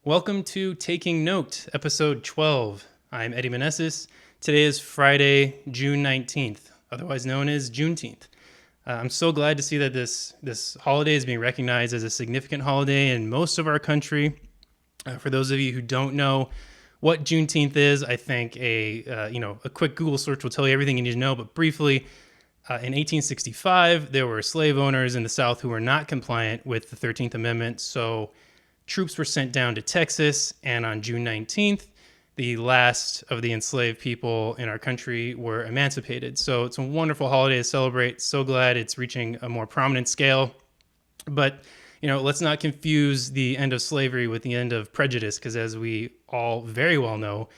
Welcome to Taking Note, episode 12. I'm Eddie Meneses. Today is Friday, June 19th, otherwise known as Juneteenth. I'm so glad to see that this holiday is being recognized as a significant holiday in most of our country. For those of you who don't know what Juneteenth is, I think a quick Google search will tell you everything you need to know. But briefly, in 1865, there were slave owners in the South who were not compliant with the 13th Amendment, so troops were sent down to Texas, and on June 19th, the last of the enslaved people in our country were emancipated. So it's a wonderful holiday to celebrate. So glad it's reaching a more prominent scale. But, let's not confuse the end of slavery with the end of prejudice, because as we all very well know,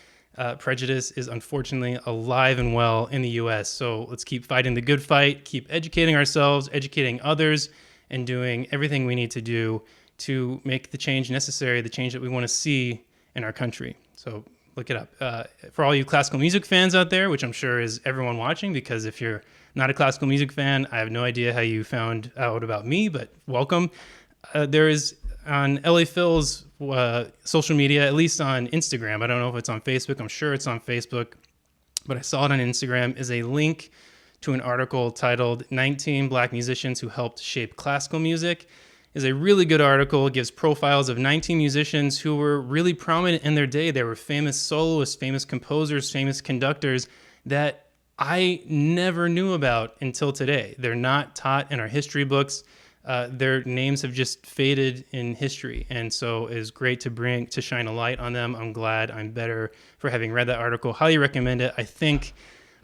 prejudice is unfortunately alive and well in the U.S. So let's keep fighting the good fight, keep educating ourselves, educating others, and doing everything we need to do to make the change necessary, the change that we want to see in our country. So look it up. For all you classical music fans out there, which I'm sure is everyone watching, because if you're not a classical music fan, I have no idea how you found out about me, but welcome. There is on LA Phil's social media, at least on Instagram. I don't know if it's on Facebook. I'm sure it's on Facebook, but I saw it on Instagram, is a link to an article titled 19 Black Musicians Who Helped Shape Classical Music. Is a really good article. It gives profiles of 19 musicians who were really prominent in their day. They were famous soloists, famous composers, famous conductors that I never knew about until today. They're not taught in our history books. Their names have just faded in history, and so it's great to shine a light on them. I'm glad I'm better for having read that article. Highly recommend it.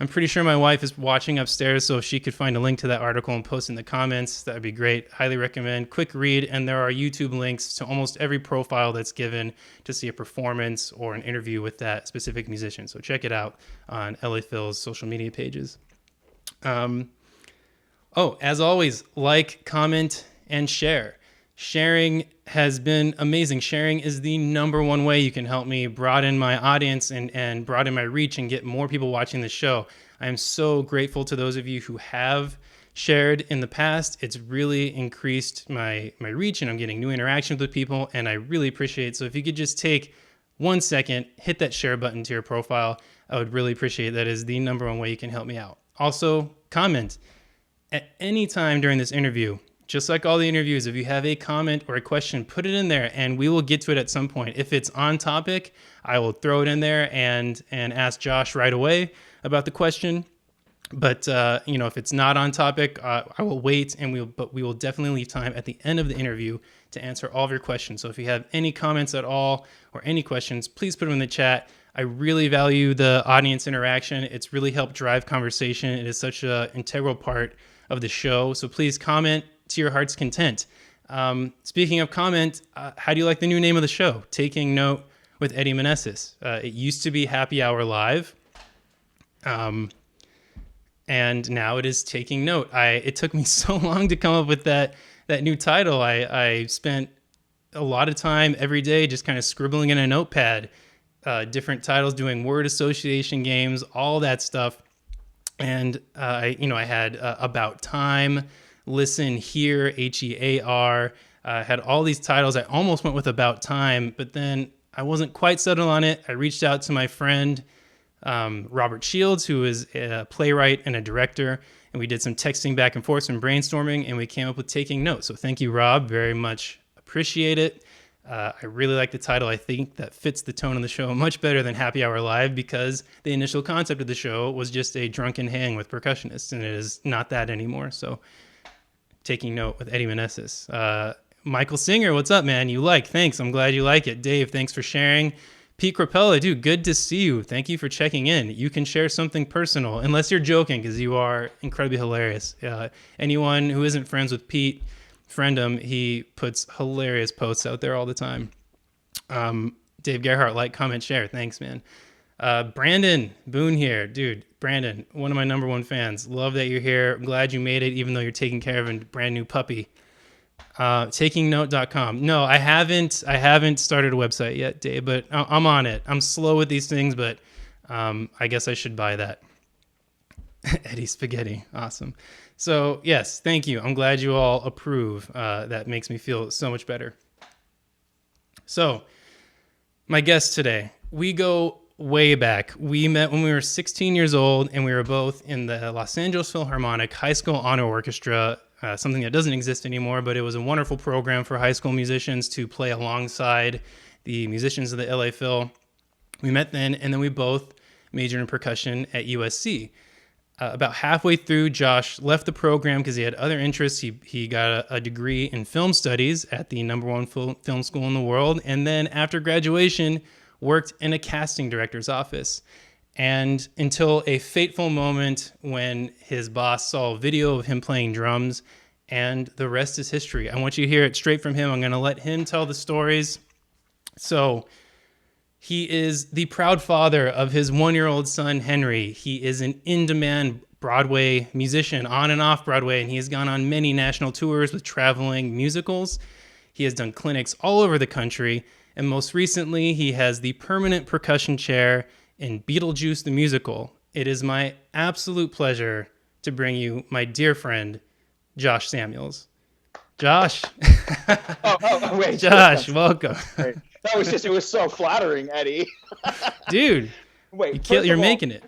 I'm pretty sure my wife is watching upstairs, so if she could find a link to that article and post in the comments, that would be great. Highly recommend. Quick read, and there are YouTube links to almost every profile that's given to see a performance or an interview with that specific musician. So check it out on LA Phil's social media pages. As always, like, comment, and share. Sharing has been amazing. Sharing is the number one way you can help me broaden my audience and broaden my reach and get more people watching the show. I am so grateful to those of you who have shared in the past. It's really increased my reach, and I'm getting new interactions with people, and I really appreciate it. So if you could just take 1 second, hit that share button to your profile, I would really appreciate it. That is the number one way you can help me out. Also, comment. At any time during this interview, just like all the interviews, if you have a comment or a question, put it in there and we will get to it at some point. If it's on topic, I will throw it in there and ask Josh right away about the question. But if it's not on topic, I will wait, but we will definitely leave time at the end of the interview to answer all of your questions. So if you have any comments at all or any questions, please put them in the chat. I really value the audience interaction. It's really helped drive conversation. It is such an integral part of the show. So please comment to your heart's content. Speaking of comment, how do you like the new name of the show? Taking Note with Eddie Meneses. It used to be Happy Hour Live. And now it is Taking Note. It took me so long to come up with that new title. I spent a lot of time every day just kind of scribbling in a notepad, different titles, doing word association games, all that stuff. And I had About Time, Listen Here, HEAR. Had all these titles. I almost went with About Time, but then I wasn't quite settled on it. I reached out to my friend Robert Shields, who is a playwright and a director, and we did some texting back and forth, some brainstorming, and we came up with Taking Note. So thank you, Rob. Very much appreciate it. I really like the title. I think that fits the tone of the show much better than Happy Hour Live, because the initial concept of the show was just a drunken hang with percussionists, and it is not that anymore. So Taking Note with Eddie Meneses. Michael Singer, what's up, man? Thanks. I'm glad you like it. Dave, thanks for sharing. Pete Crapella, dude, good to see you. Thank you for checking in. You can share something personal, unless you're joking, because you are incredibly hilarious. Anyone who isn't friends with Pete, friend him. He puts hilarious posts out there all the time. Dave Gerhardt, like, comment, share. Thanks, man. Brandon Boone here. Dude, Brandon, one of my number one fans. Love that you're here. I'm glad you made it, even though you're taking care of a brand new puppy. Takingnote.com. No, I haven't started a website yet, Dave, but I'm on it. I'm slow with these things, but I guess I should buy that. Eddie Spaghetti. Awesome. So yes, thank you. I'm glad you all approve. That makes me feel so much better. So My guest today, we go way back. We met when we were 16 years old, and we were both in the Los Angeles Philharmonic High School Honor Orchestra, something that doesn't exist anymore, but it was a wonderful program for high school musicians to play alongside the musicians of the LA Phil. We met then, and then we both majored in percussion at USC. About halfway through, Josh left the program because he had other interests. He got a degree in film studies at the number one film school in the world. And then after graduation, worked in a casting director's office. And until a fateful moment when his boss saw a video of him playing drums, and the rest is history. I want you to hear it straight from him. I'm going to let him tell the stories. So he is the proud father of his 1-year-old son, Henry. He is an in-demand Broadway musician on and off Broadway, and he has gone on many national tours with traveling musicals. He has done clinics all over the country, and most recently, he has the permanent percussion chair in Beetlejuice the musical. It is my absolute pleasure to bring you my dear friend, Josh Samuels. Josh. Wait. Josh, welcome. Great. It was so flattering, Eddie. Dude, Wait, you're making it.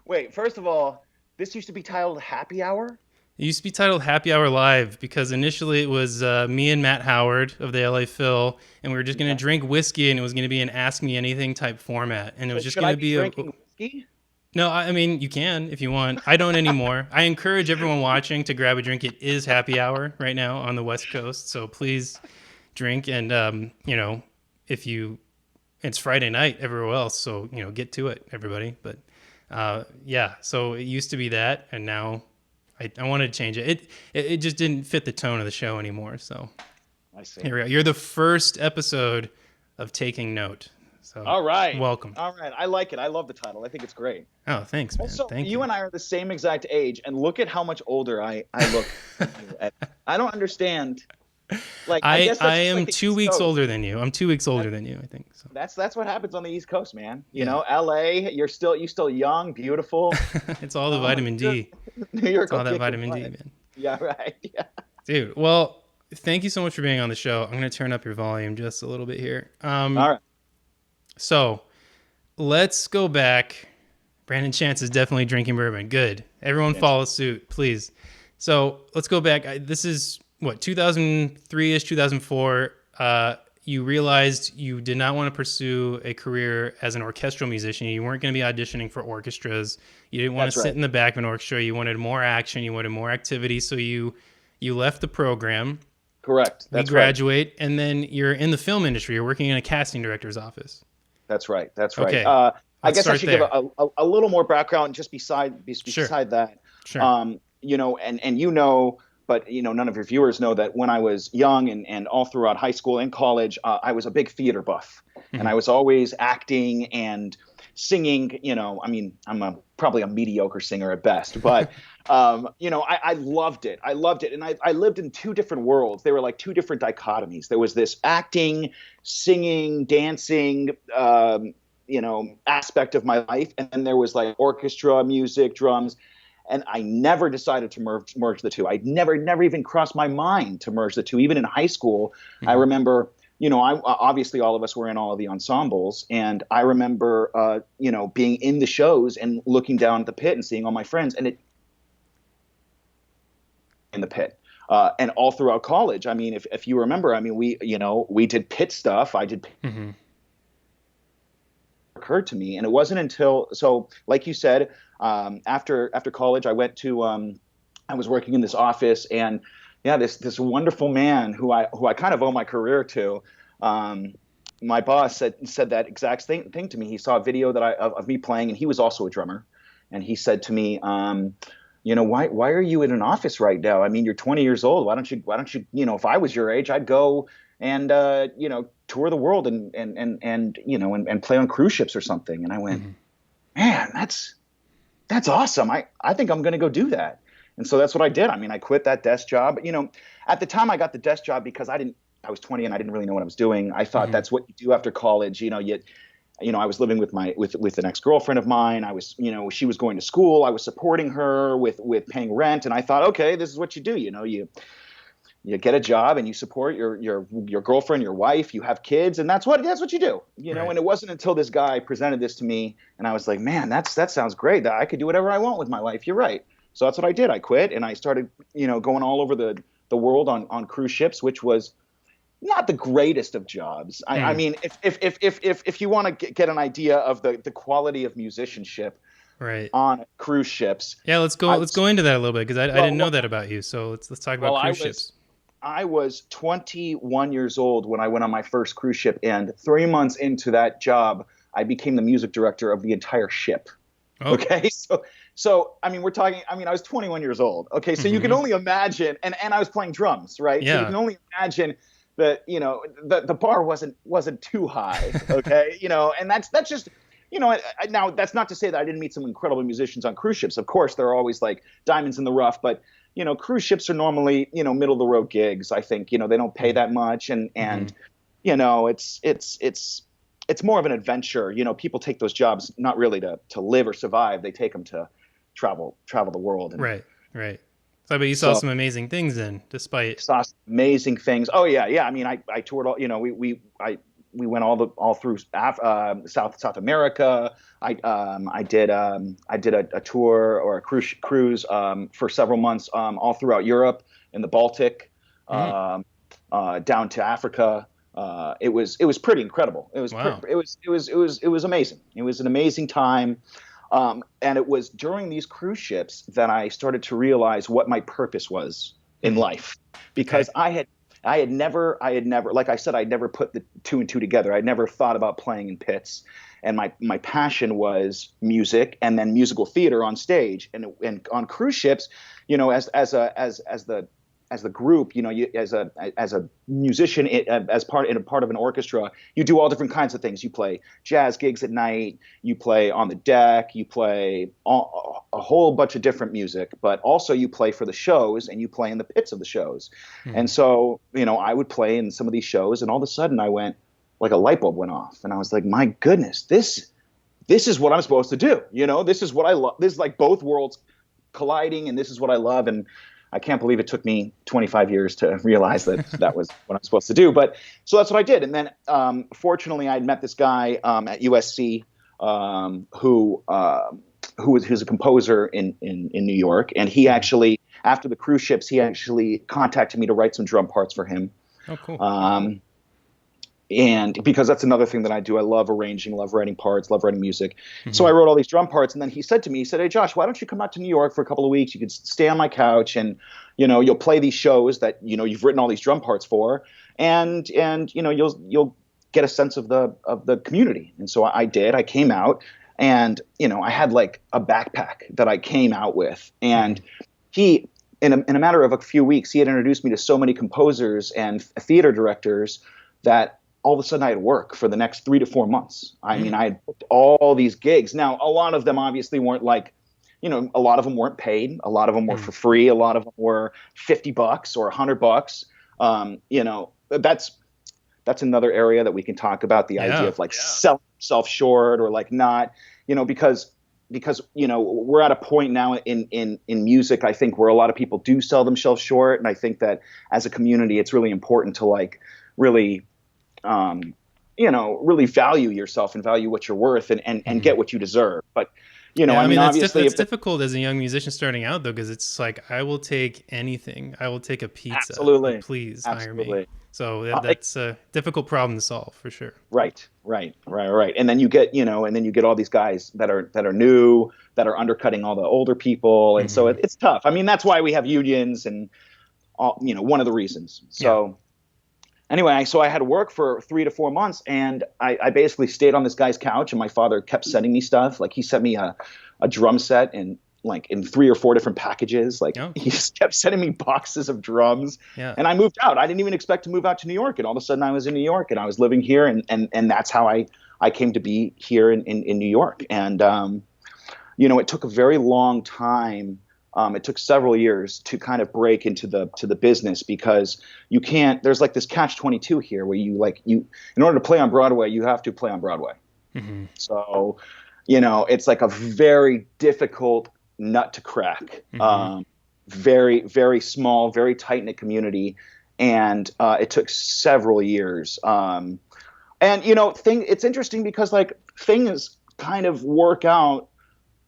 Wait, first of all, this used to be titled Happy Hour? It used to be titled Happy Hour Live because initially it was me and Matt Howard of the LA Phil, and we were just going to drink whiskey, and it was going to be an Ask Me Anything type format. And it was just going to be drinking whiskey? No, I mean, you can if you want. I don't anymore. I encourage everyone watching to grab a drink. It is happy hour right now on the West Coast, so please drink. And, it's Friday night everywhere else, so, get to it, everybody. But, so it used to be that, and now I wanted to change it. It just didn't fit the tone of the show anymore, so. I see. Here we go. You're the first episode of Taking Note. So, all right. Welcome. All right. I like it. I love the title. I think it's great. Oh, thanks, man. Also, Thank you and I are the same exact age, and look at how much older I look. I don't understand. Like I guess that's am like the 2 East weeks Coast. older than you. I'm 2 weeks older than you, I think. So. That's what happens on the East Coast, man. You know, LA, you're still young, beautiful. It's all the vitamin D. New York, It's all that vitamin D, man. Yeah, right. Yeah. Dude, well, thank you so much for being on the show. I'm going to turn up your volume just a little bit here. All right. So, let's go back. Brandon Chance is definitely drinking bourbon. Good. Everyone follow suit, please. So, let's go back. This is, 2003-ish, 2004. You realized you did not want to pursue a career as an orchestral musician. You weren't going to be auditioning for orchestras. You didn't want to sit in the back of an orchestra. You wanted more action. You wanted more activity. So you left the program. Correct. You graduate, and then you're in the film industry. You're working in a casting director's office. That's right. Okay. I guess I should there. give a little more background just beside that. Sure. But none of your viewers know that when I was young and all throughout high school and college, I was a big theater buff, and I was always acting and singing. I'm probably a mediocre singer at best, but I loved it. I loved it, and I lived in two different worlds. They were like two different dichotomies. There was this acting, singing, dancing, aspect of my life, and then there was like orchestra, music, drums. And I never decided to merge the two. I never even crossed my mind to merge the two. Even in high school, I remember, obviously all of us were in all of the ensembles. And I remember, being in the shows and looking down at the pit and seeing all my friends in the pit. And all throughout college. I mean, if you remember, we did pit stuff. I did occurred to me. And it wasn't until, so like you said, after college, I went to, I was working in this office, and this wonderful man who I kind of owe my career to, my boss said that exact thing to me. He saw a video of me playing, and he was also a drummer. And he said to me, why are you in an office right now? I mean, you're 20 years old. Why don't you, if I was your age, I'd go and, tour the world and play on cruise ships or something. And I went, man, that's awesome. I think I'm going to go do that. And so that's what I did. I mean, I quit that desk job. At the time I got the desk job because I was 20 and I didn't really know what I was doing. I thought that's what you do after college. I was living with an ex-girlfriend of mine. I was, she was going to school. I was supporting her with paying rent. And I thought, okay, this is what you do. you get a job and you support your girlfriend, your wife, you have kids, and that's what you do, Right. And it wasn't until this guy presented this to me, and I was like, man, that sounds great. I could do whatever I want with my life. You're right. So that's what I did. I quit and I started, going all over the world on cruise ships, which was not the greatest of jobs. I Hmm. mean, if you want to get an idea of the quality of musicianship Right. on cruise ships, Yeah, I let's was go into that a little bit because I well, didn't know well, that about you. So let's talk about well, cruise ships. I was 21 years old when I went on my first cruise ship, and 3 months into that job, I became the music director of the entire ship. Oh. Okay, so I mean, we're talking. I mean, I was 21 years old. Okay, so you can Hmm. only imagine, and I was playing drums, right? So you Yeah. can only imagine that the bar wasn't too high. Okay, and that's just. Now that's not to say that I didn't meet some incredible musicians on cruise ships. Of course, there are always like diamonds in the rough, but cruise ships are normally middle of the road gigs. I think they don't pay that much, Hmm. and it's more of an adventure. People take those jobs not really to live or survive. They take them to travel the world. And Right. Right. So, but you saw so some amazing things then, despite. saw some amazing things. Oh yeah, yeah. I mean, I toured all. We went all through South America. I did a tour or a cruise for several months all throughout Europe and the Baltic, Mm. um, down to Africa. It was pretty incredible. Wow. It was amazing. It was an amazing time. And it was during these cruise ships that I started to realize what my purpose was in Hmm. life, Okay. because I had never, like I said, I'd never put the two and two together. I'd never thought about playing in pits, and my passion was music and then musical theater on stage and on cruise ships. As the group, as a musician, as part of an orchestra, you do all different kinds of things. You play jazz gigs at night, you play on the deck, you play a whole bunch of different music, but also you play for the shows and you play in the pits of the shows. Hmm. And so, I would play in some of these shows, and all of a sudden I went, like a light bulb went off, and I was like, my goodness, this is what I'm supposed to do. This is what I love. This is like both worlds colliding, and this is what I love. And I can't believe it took me 25 years to realize that that was what I'm supposed to do. But so that's what I did. And then, fortunately, I'd met this guy at USC, who's a composer in New York, and he Hmm. actually, after the cruise ships, he actually contacted me to write some drum parts for him. Oh, cool. Um, and because that's another thing that I do. I love arranging, love writing parts, love writing music. So Hmm. I wrote all these drum parts, and then he said to me, he said, "Hey Josh, why don't you come out to New York for a couple of weeks? You could stay on my couch, and you'll play these shows that you've written all these drum parts for, and you'll get a sense of the community." And so I did. I came out, and I had like a backpack that I came out with, Hmm. and he. In a matter of a few weeks, he had introduced me to so many composers and theater directors that all of a sudden I had work for the next 3 to 4 months. I mean, Hmm. I had booked all these gigs. Now, a lot of them obviously weren't like, a lot of them weren't paid. A lot of them were Hmm. for free. A lot of them were $50 or $100. That's another area that we can talk about, the idea Yeah. of like selling yourself short or like not, because we're at a point now in music, I think, where a lot of people do sell themselves short, and I think that as a community it's really important to like really really value yourself and value what you're worth, and Hmm. get what you deserve. But Yeah, I I mean, mean obviously, that's if difficult as a young musician starting out though, because it's like I will take anything. I will take a pizza, but absolutely, please hire me. absolutely, So it, that's a difficult problem to solve for sure. right. And then you get all these guys that are new, that are undercutting all the older people, and so Hmm. it's tough. I mean, that's why we have unions, and all, one of the reasons. Yeah. So anyway, so I had to work for 3 to 4 months, and I basically stayed on this guy's couch, and my father kept sending me stuff. Like he sent me a drum set in 3 or 4 different packages. Like Oh, he cool. just kept sending me boxes of drums. Yeah. And I moved out. I didn't even expect to move out to New York, and all of a sudden I was in New York, and I was living here, and that's how I came to be here in New York. And it took a very long time. It took several years to kind of break into the business, because you can't. There's like this catch-22 here, where in order to play on Broadway, you have to play on Broadway. Hmm. So, it's like a very difficult nut to crack. Hmm. Very, very small, very tight knit community, and it took several years. And it's interesting because like things kind of work out.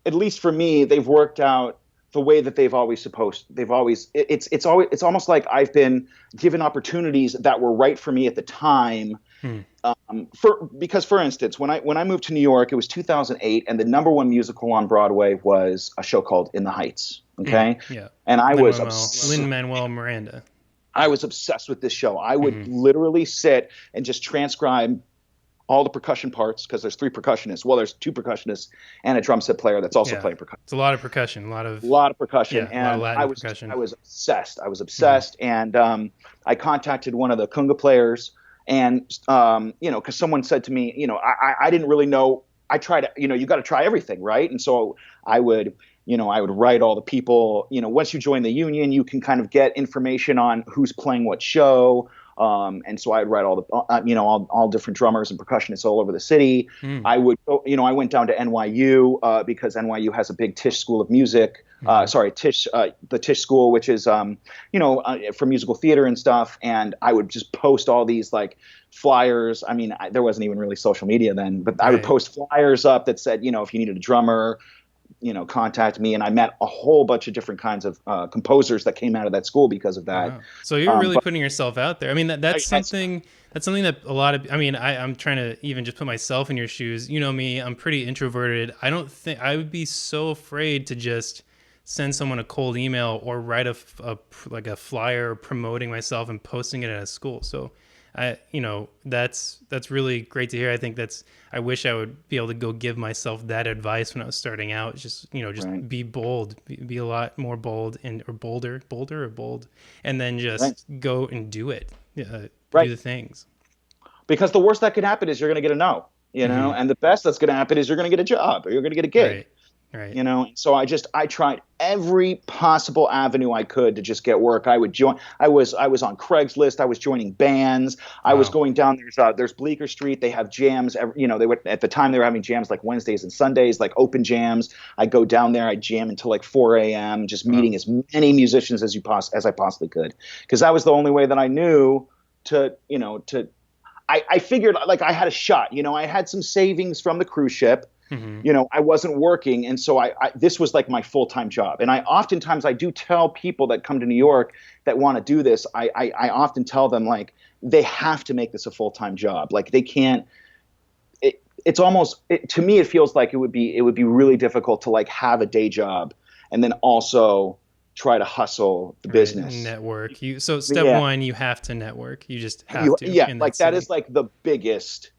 At least for me, they've worked out the way that they've always supposed. They've always it's almost like I've been given opportunities that were right for me at the time. Hmm. Because for instance, when I moved to New York, it was 2008, and the number one musical on Broadway was a show called In the Heights. Okay, Yeah. and Lin-Manuel Miranda. I was obsessed with this show. I would Mm-hmm. literally sit and just transcribe all the percussion parts because there's three percussionists. Well, there's two percussionists and a drum set player that's also playing percussion. It's a lot of percussion, A lot of percussion, a lot of and Latin percussion. I was obsessed. I was obsessed, and I contacted one of the conga players, and because someone said to me, I didn't really know. I tried, you got to try everything, right? And so I would write all the people. Once you join the union, you can kind of get information on who's playing what show. And so I'd write all the, all different drummers and percussionists all over the city. I would go, I went down to NYU because NYU has a big Tisch School of Music. The Tisch School, which is, for musical theater and stuff. And I would just post all these like flyers. I mean, there wasn't even really social media then, but I would post flyers up that said, if you needed a drummer, contact me. And I met a whole bunch of different kinds of composers that came out of that school because of that. Wow. So you're really putting yourself out there. I mean, that's something that a lot of, I'm trying to even just put myself in your shoes. You know me, I'm pretty introverted. I don't think I would be so afraid to just send someone a cold email or write a flyer promoting myself and posting it at a school. So that's really great to hear. I think I wish I would be able to go give myself that advice when I was starting out. Just be bold, be a lot more bold or bold, and then just go and do it. Do the things. Because the worst that could happen is you're going to get a no, and the best that's going to happen is you're going to get a job or you're going to get a gig. Right. So I tried every possible avenue I could to just get work. I would join. I was on Craigslist. I was joining bands. I was going down. There's Bleecker Street. They have jams. They would, at the time they were having jams like Wednesdays and Sundays, like open jams. I go down there. I jam until like 4 a.m. Just meeting as many musicians as I possibly could, because that was the only way that I knew to. I figured like I had a shot. I had some savings from the cruise ship. Mm-hmm. I wasn't working. And so this was like my full-time job. And oftentimes I do tell people that come to New York that want to do this, I often tell them like, they have to make this a full-time job. Like they can't, it's almost, to me, it feels like it would be really difficult to like have a day job and then also try to hustle the business. Network. Step one, you have to network. You just have to. Yeah. Like that is like the biggest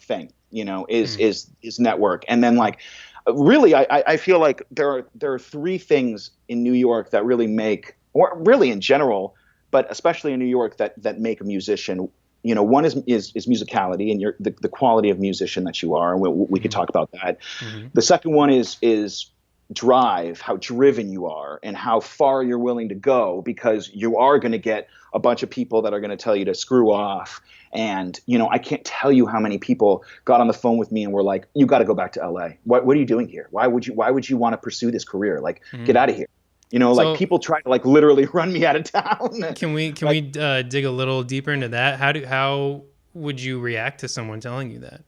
thing. Is network. And then like, really, I feel like there are three things in New York that really make, or really in general, but especially in New York that make a musician. One is musicality and the quality of musician that you are. And we could talk about that. Mm-hmm. The second one is drive, how driven you are and how far you're willing to go, because you are going to get a bunch of people that are going to tell you to screw off. And, I can't tell you how many people got on the phone with me and were like, you got to go back to LA. What are you doing here? Why would you want to pursue this career? Like, get out of here. Like people try to like literally run me out of town. Can we dig a little deeper into that? How would you react to someone telling you that?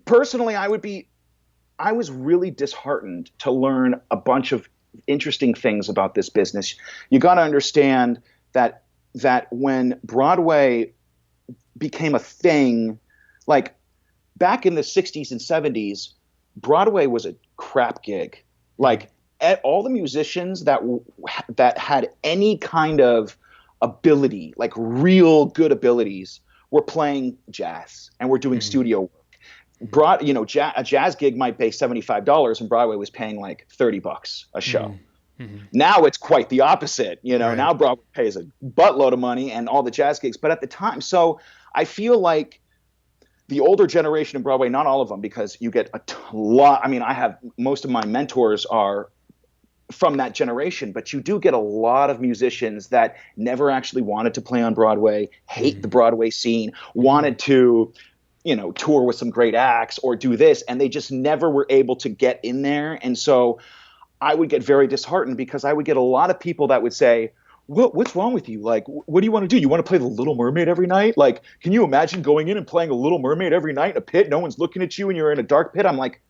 Personally, I was really disheartened to learn a bunch of interesting things about this business. You got to understand that when Broadway became a thing, like back in the 60s and 70s, Broadway was a crap gig. Like all the musicians that had any kind of ability, like real good abilities, were playing jazz and were doing studio work. A jazz gig might pay $75 and Broadway was paying like $30 a show. Mm-hmm. Now it's quite the opposite. Now Broadway pays a buttload of money and all the jazz gigs. But at the time, so I feel like the older generation of Broadway, not all of them, because you get a lot. I mean, I have most of my mentors are from that generation, but you do get a lot of musicians that never actually wanted to play on Broadway, hate the Broadway scene, wanted to tour with some great acts or do this, and they just never were able to get in there. And so I would get very disheartened because I would get a lot of people that would say, what's wrong with you? Like, what do you want to do? You want to play the Little Mermaid every night? Like, can you imagine going in and playing a Little Mermaid every night in a pit? No one's looking at you and you're in a dark pit. I'm like,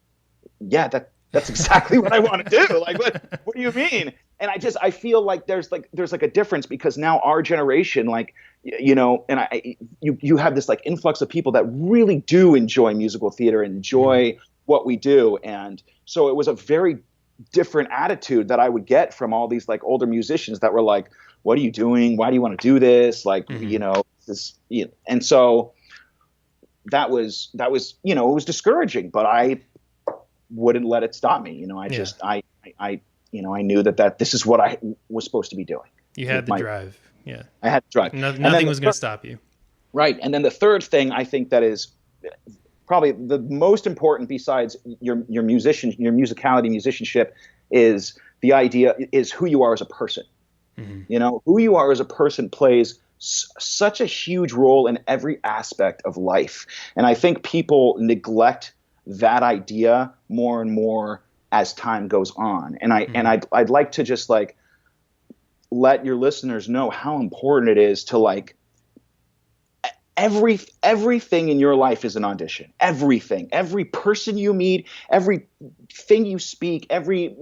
yeah, that's exactly what I want to do. Like, what do you mean? And I feel like there's like a difference because now our generation, like, and you have this like influx of people that really do enjoy musical theater and enjoy what we do. And so it was a very different attitude that I would get from all these like older musicians that were like, what are you doing? Why do you want to do this? Like, this, and so that was, it was discouraging, but I wouldn't let it stop me. I knew that this is what I was supposed to be doing. You had the drive. Yeah. I had the drive. Nothing was going to stop you. Right. And then the third thing I think that is probably the most important besides your musicality, musicianship, is the idea is who you are as a person. Who you are as a person plays such a huge role in every aspect of life. And I think people neglect that idea more and more as time goes on. And I'd like to just like let your listeners know how important it is to like everything in your life is an audition. Everything, every person you meet, everything you speak, every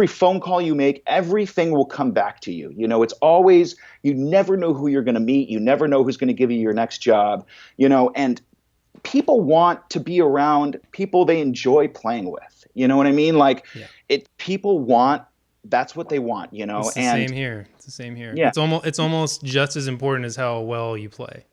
phone call you make, everything will come back to you. It's always, you never know who you're going to meet. You never know who's going to give you your next job, and people want to be around people they enjoy playing with. You know what I mean? Like people want, that's what they want, It's the same here. It's the same here. Yeah. It's almost just as important as how well you play.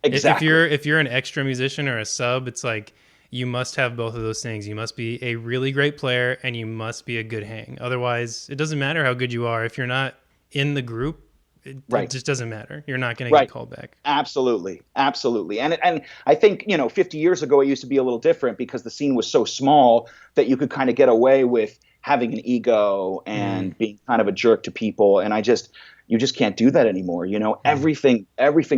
Exactly. If you're an extra musician or a sub, it's like you must have both of those things. You must be a really great player and you must be a good hang. Otherwise, it doesn't matter how good you are. If you're not in the group, it just doesn't matter. You're not going to get called back. Absolutely. And I think, 50 years ago, it used to be a little different because the scene was so small that you could kind of get away with having an ego and being kind of a jerk to people. And you just can't do that anymore. Everything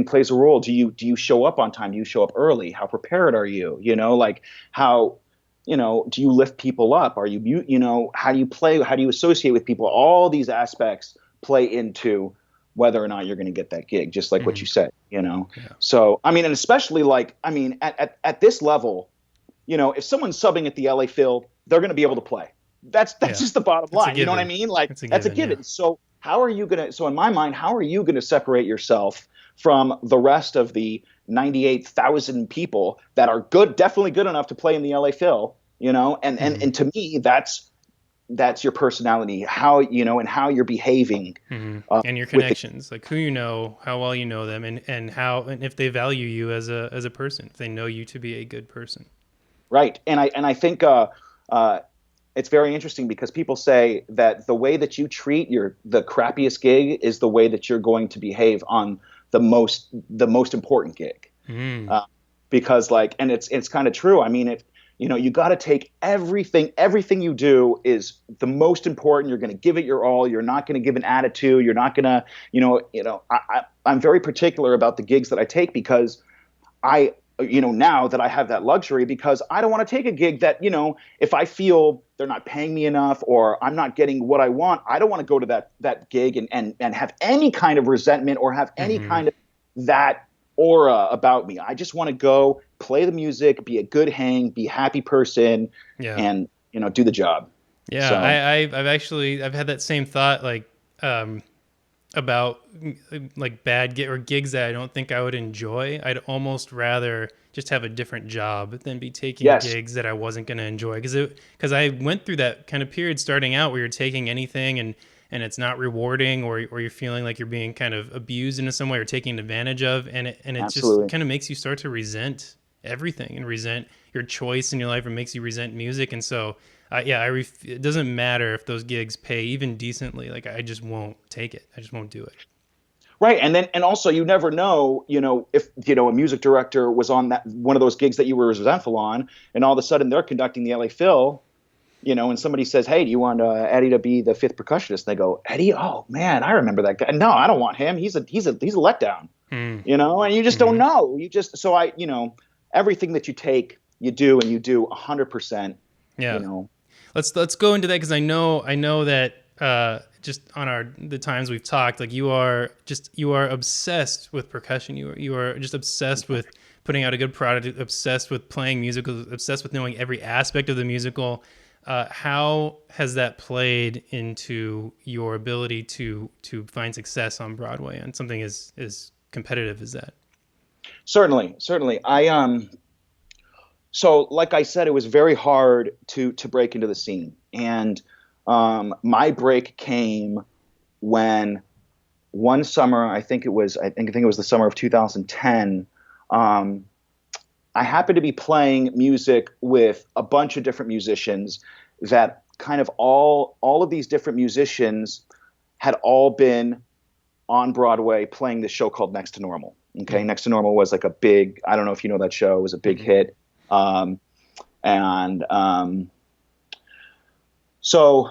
plays a role. Do you show up on time? Do you show up early? How prepared are you? Like how, do you lift people up? Are you, how do you play? How do you associate with people? All these aspects play into whether or not you're going to get that gig, just like what you said, Yeah. So, and especially like, at this level, if someone's subbing at the LA Phil, they're going to be able to play. That's just the bottom line. You know what I mean? Like that's a given. Yeah. So in my mind, how are you going to separate yourself from the rest of the 98,000 people that are definitely good enough to play in the LA Phil, and to me, that's your personality, how, and how you're behaving. And your connections, like who how well you know them, and if they value you as a person, if they know you to be a good person. Right. And I think it's very interesting because people say that the way that you treat the crappiest gig is the way that you're going to behave on the most important gig. Because like, and it's kind of true. You got to take everything you do is the most important. You're going to give it your all. You're not going to give an attitude. You're not going to, I'm very particular about the gigs that I take because now that I have that luxury, because I don't want to take a gig that, if I feel they're not paying me enough or I'm not getting what I want, I don't want to go to that gig and have any kind of resentment or have any kind of that aura about me. I just want to go play the music, be a good hang, be a happy person, and do the job. Yeah, so. I've had that same thought about like bad gigs that I don't think I would enjoy. I'd almost rather just have a different job than be taking gigs that I wasn't going to enjoy, because I went through that kind of period starting out where you're taking anything and it's not rewarding, or you're feeling like you're being kind of abused in some way or taken advantage of, and it just kind of makes you start to resent everything and resent your choice in your life, and makes you resent music. And so it doesn't matter if those gigs pay even decently. Like I just won't take it. I just won't do it. Right. And also you never know, if, a music director was on that one of those gigs that you were resentful on, and all of a sudden they're conducting the LA Phil, and somebody says, hey, do you want Eddie to be the fifth percussionist? And they go, Eddie? Oh man, I remember that guy. No, I don't want him. He's a letdown, and you just don't know. Everything that you take, you do 100%. Yeah. Let's go into that, because I know that just on the times we've talked, like you are obsessed with percussion. You are just obsessed with putting out a good product, obsessed with playing musicals, obsessed with knowing every aspect of the musical. How has that played into your ability to find success on Broadway and something as competitive as that? Certainly. So like I said, it was very hard to break into the scene, and my break came when one summer, I think it was the summer of 2010. I happened to be playing music with a bunch of different musicians that kind of all of these different musicians had all been on Broadway playing this show called Next to Normal. Okay. Mm-hmm. Next to Normal was like a big, I don't know if you know that show, it was a big hit. So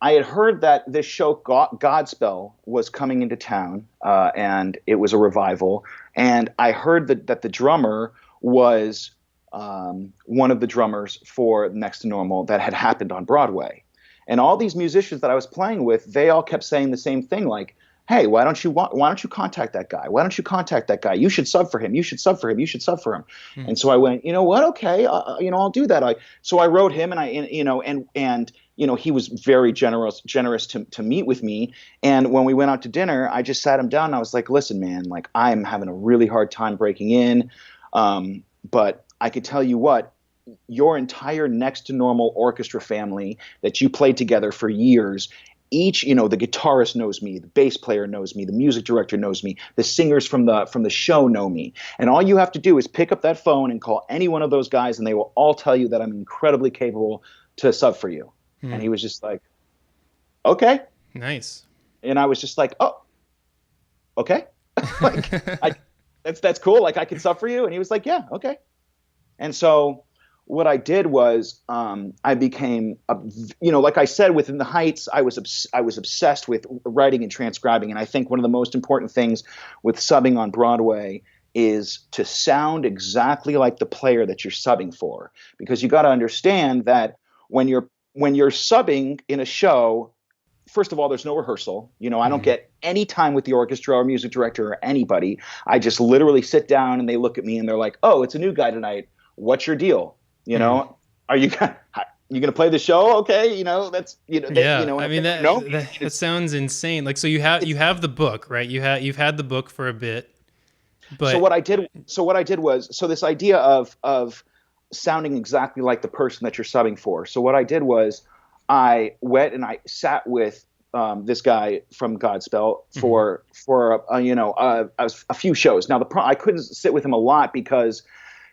I had heard that this show Godspell was coming into town, and it was a revival. And I heard that the drummer was one of the drummers for Next to Normal that had happened on Broadway. And all these musicians that I was playing with, they all kept saying the same thing, like, "Hey, why don't you contact that guy? Why don't you contact that guy? You should sub for him. You should sub for him. You should sub for him." Hmm. And so I went, you know what? Okay, I'll do that. So I wrote him, and he was very generous to meet with me. And when we went out to dinner, I just sat him down and I was like, "Listen, man, like I'm having a really hard time breaking in, but I could tell you what, your entire Next to Normal orchestra family that you played together for years, each, the guitarist knows me, the bass player knows me, the music director knows me, the singers from the show know me. And all you have to do is pick up that phone and call any one of those guys, and they will all tell you that I'm incredibly capable to sub for you." And he was just like, "Okay." Nice. And I was just like, "Oh, okay." That's cool. Like, I can sub for you. And he was like, "Yeah, okay." And so what I did was, I became, like I said, within the Heights, I was obsessed with writing and transcribing. And I think one of the most important things with subbing on Broadway is to sound exactly like the player that you're subbing for, because you got to understand that when you're subbing in a show, first of all, there's no rehearsal. I don't get any time with the orchestra or music director or anybody. I just literally sit down and they look at me and they're like, "Oh, it's a new guy tonight. What's your deal? Are you going to play the show? Okay. That's, I mean, that sounds insane. Like, so you have the book, right? You've had the book for a bit, but so what I did was, so this idea of sounding exactly like the person that you're subbing for. So what I did was I went and I sat with this guy from Godspell for a few shows. Now I couldn't sit with him a lot because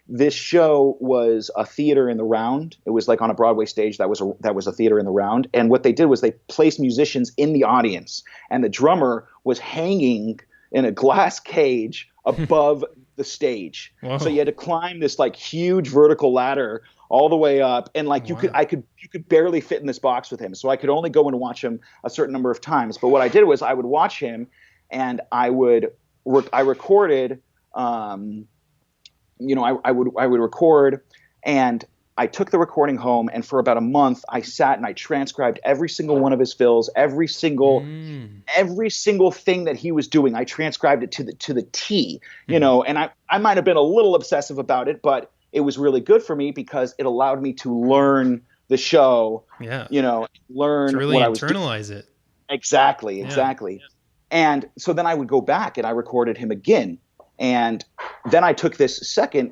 this show was a theater in the round. It was like on a Broadway stage that was a theater in the round. And what they did was they placed musicians in the audience, and the drummer was hanging in a glass cage above the stage. Whoa. So you had to climb this like huge vertical ladder all the way up, and like you could barely fit in this box with him. So I could only go and watch him a certain number of times. But what I did was I would watch him, and I recorded. I would record, and I took the recording home, and for about a month I sat and I transcribed every single one of his fills, every single thing that he was doing. I transcribed it to the T, and I might have been a little obsessive about it, but it was really good for me because it allowed me to learn the show. Yeah. Learn to really what internalize it. Exactly. Yeah. And so then I would go back and I recorded him again. And then I took this second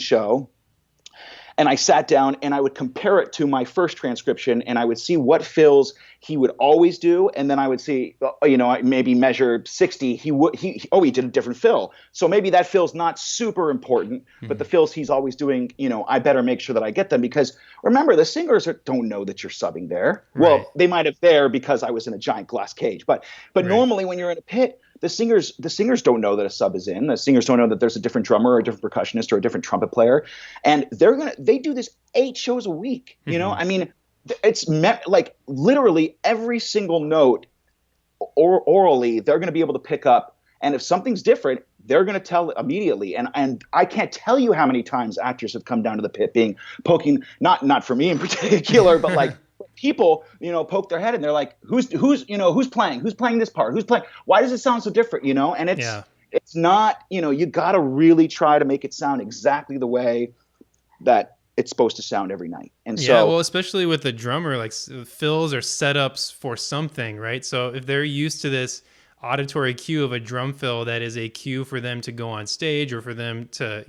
show, and I sat down and I would compare it to my first transcription, and I would see what fills he would always do, and then I would see, maybe measure 60. He did a different fill, so maybe that fill's not super important, but the fills he's always doing, I better make sure that I get them, because remember, the singers don't know that you're subbing there. Right. Well, they might have there because I was in a giant glass cage, but right. Normally when you're in a pit, the singers don't know that a sub is in. The singers don't know that there's a different drummer or a different percussionist or a different trumpet player, and they do this 8 shows a week. I mean, it's like literally every single note orally they're going to be able to pick up, and if something's different, they're going to tell immediately. And I can't tell you how many times actors have come down to the pit poking, not for me in particular, but like people, poke their head and they're like, who's playing this part? Who's playing? Why does it sound so different? And it's not, you got to really try to make it sound exactly the way that it's supposed to sound every night. And so, well, especially with the drummer, like fills or setups for something, right? So if they're used to this auditory cue of a drum fill that is a cue for them to go on stage or for them to,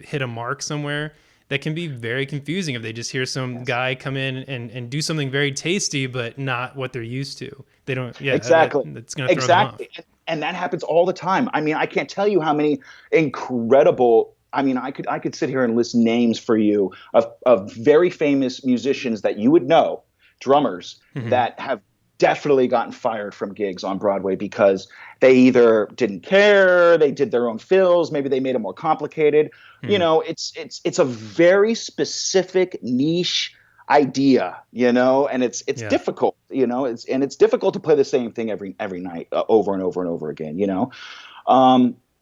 hit a mark somewhere, that can be very confusing if they just hear some guy come in and do something very tasty, but not what they're used to. They don't, exactly. That's going to throw them off. And that happens all the time. I mean, I can't tell you how many incredible, I could sit here and list names for you of very famous musicians that you would know, drummers, that have definitely gotten fired from gigs on Broadway because they either didn't care, they did their own fills, maybe they made it more complicated. It's a very specific niche idea, and it's difficult, it's difficult to play the same thing every night over and over and over again,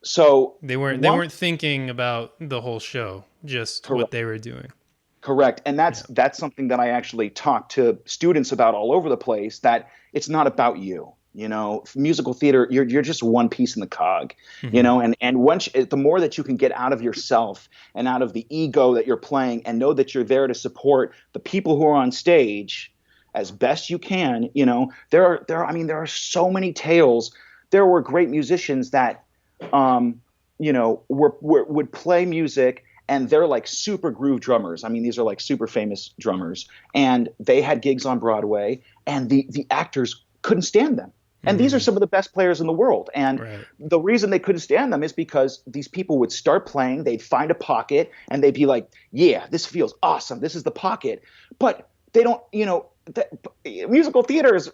So they weren't thinking about the whole show, just correct. What they were doing. Correct. And that's something that I actually talk to students about all over the place, that it's not about you. Musical theater, you're just one piece in the cog, and once the more that you can get out of yourself and out of the ego that you're playing and know that you're there to support the people who are on stage as best you can, there are so many tales. There were great musicians that would play music, and they're like super groove drummers. I mean, these are like super famous drummers, and they had gigs on Broadway, and the actors couldn't stand them. And these are some of the best players in the world. And the reason they couldn't stand them is because these people would start playing, they'd find a pocket, and they'd be like, yeah, this feels awesome. This is the pocket. But they don't, musical theaters,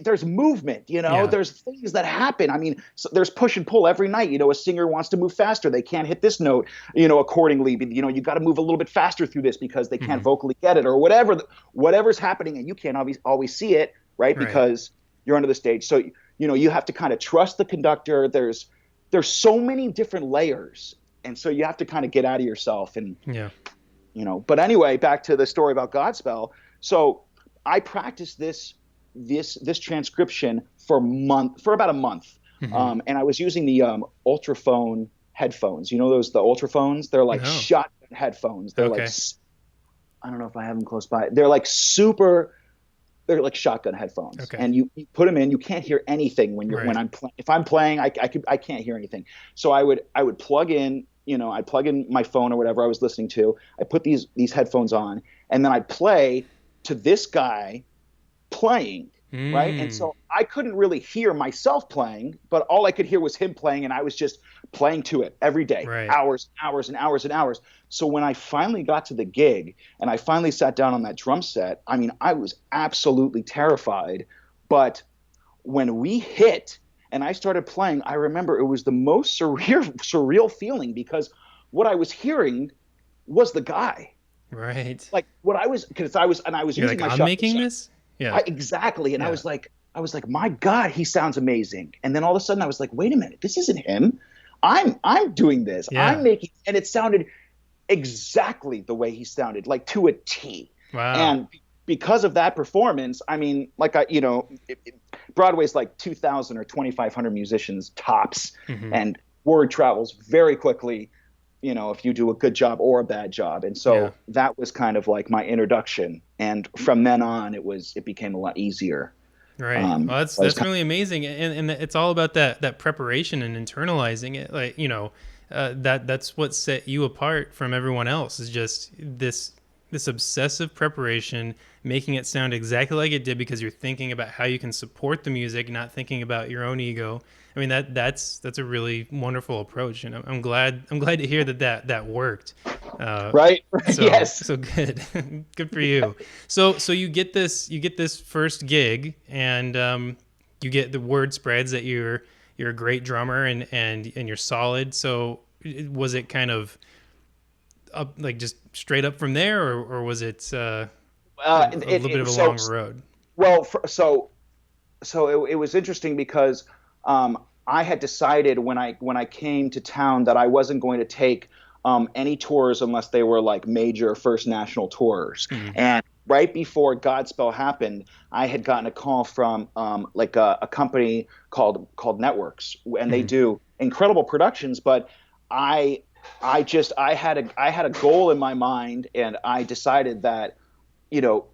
there's movement, there's things that happen. I mean, so there's push and pull every night. A singer wants to move faster. They can't hit this note, accordingly. But, you got to move a little bit faster through this because they can't vocally get it, or whatever's happening. And you can't always see it, right? Because you're under the stage. So, you have to kind of trust the conductor. There's so many different layers. And so you have to kind of get out of yourself and, but anyway, back to the story about Godspell. So I practiced this transcription for about a month. And I was using the Ultraphone headphones. The Ultraphones? They're like shotgun headphones. They're like, I don't know if I have them close by. They're like they're like shotgun headphones. Okay. And you put them in, you can't hear anything when I'm playing. If I'm playing, I can't hear anything. So I would plug in, I'd plug in my phone or whatever I was listening to. I put these headphones on, and then I'd play to this guy playing, right? And so I couldn't really hear myself playing, but all I could hear was him playing, and I was just playing to it every day, hours and hours and hours. So when I finally got to the gig and I finally sat down on that drum set, I mean, I was absolutely terrified. But when we hit and I started playing, I remember it was the most surreal feeling, because what I was hearing was the guy. Right. Like what I was, because I was You're using like, my I'm making this? Yeah. Exactly. And I was like, my God, he sounds amazing. And then all of a sudden I was like, wait a minute, this isn't him. I'm doing this. I'm making, and it sounded exactly the way he sounded, like to a T. Wow. And because of that performance, I mean, like Broadway's like 2,000 or 2,500 musicians tops, and word travels very quickly, if you do a good job or a bad job. And so that was kind of like my introduction. And from then on, it became a lot easier. Right. Well, that's really amazing. And it's all about that preparation and internalizing it. Like, that's what set you apart from everyone else, is just this obsessive preparation, making it sound exactly like it did, because you're thinking about how you can support the music, not thinking about your own ego. I mean, that's a really wonderful approach, and I'm glad to hear that worked. Right. Yes. So good. Good for you. So you get this first gig, and you get the word spreads that you're a great drummer and you're solid. So was it kind of up, like just straight up from there, or was it a little bit of a longer road? Well, so it was interesting because I had decided when I came to town that I wasn't going to take any tours unless they were like major first national tours. And right before Godspell happened, I had gotten a call from like a company called Networks, and they Mhm. do incredible productions. But I I had a goal in my mind, and I decided that you know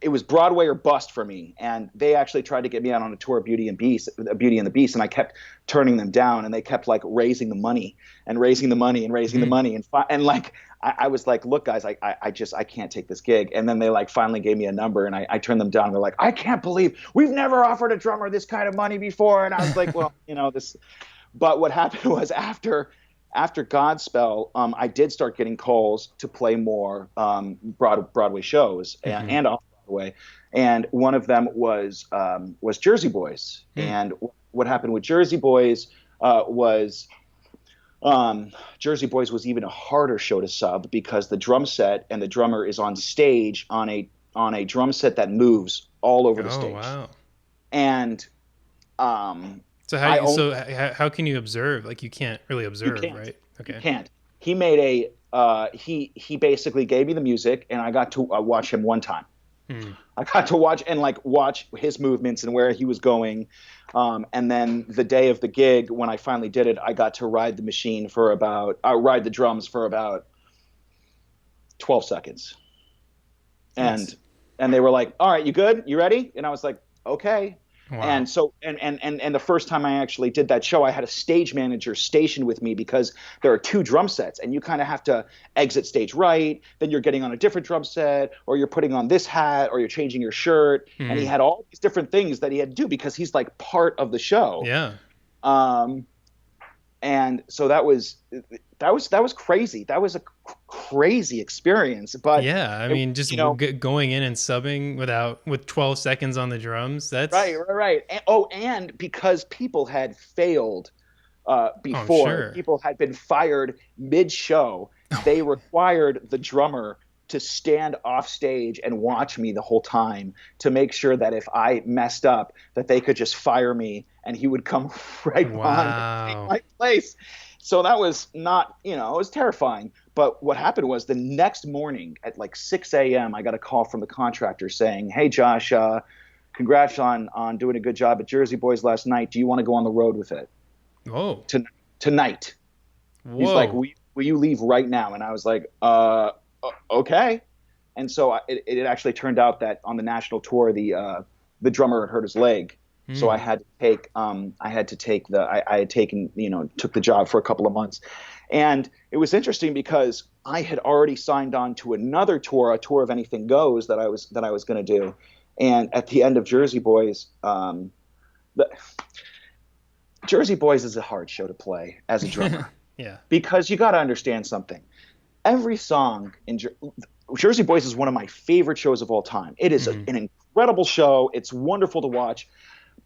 it was Broadway or bust for me. And they actually tried to get me out on a tour of Beauty and the Beast, and I kept turning them down. And they kept like raising the money and raising the money and raising the Mhm. money, and like I was like, look, guys, I can't take this gig. And then they like finally gave me a number, and I turned them down. And they're like, I can't believe we've never offered a drummer this kind of money before. And I was like, well, this. But what happened was after Godspell, I did start getting calls to play more Broadway shows Mhm. and off Broadway, and one of them was Jersey Boys. Mm. And what happened with Jersey Boys was Jersey Boys was even a harder show to sub because the drum set and the drummer is on stage on a drum set that moves all over the Oh, stage, wow. and um, So I only how can you observe? Like you can't really you observe, can't right? you Okay. can't. He made a he basically gave me the music, and I got to watch him one time. Mm. I got to watch his movements and where he was going. And then the day of the gig, when I finally did it, I got to ride the drums for about 12 seconds. And Nice. and they were like, "All right, you good? You ready?" And I was like, "Okay." Wow. And so and the first time I actually did that show, I had a stage manager stationed with me because there are two drum sets, and you kind of have to exit stage right, then you're getting on a different drum set, or you're putting on this hat, or you're changing your shirt. And he Mhm. had all these different things that he had to do because he's like part of the show. Yeah. Um, and so that was crazy. That was a crazy experience. But Yeah, I it, mean, just you know, going in and subbing with 12 seconds on the drums. right, That's right, right. And because people had failed oh, I'm before, sure. people had been fired mid-show, they required the drummer to stand off stage and watch me the whole time to make sure that if I messed up, that they could just fire me and he would come right behind and take Wow. my place. So that was not, it was terrifying. But what happened was the next morning at like 6 a.m., I got a call from the contractor saying, "Hey, Josh, congrats on doing a good job at Jersey Boys last night. Do you want to go on the road with it Whoa. tonight?" He's like, Whoa. will you leave right now? And I was like, okay. And so it actually turned out that on the national tour, the drummer had hurt his leg. So Hmm. I had to take I had taken, took the job for a couple of months. And it was interesting because I had already signed on to another tour, a tour of Anything Goes that I was going to do. And at the end of Jersey Boys, the Jersey Boys is a hard show to play as a drummer Yeah. because you got to understand something. Every song in Jersey Boys is one of my favorite shows of all time. It is Hmm. an incredible show. It's wonderful to watch.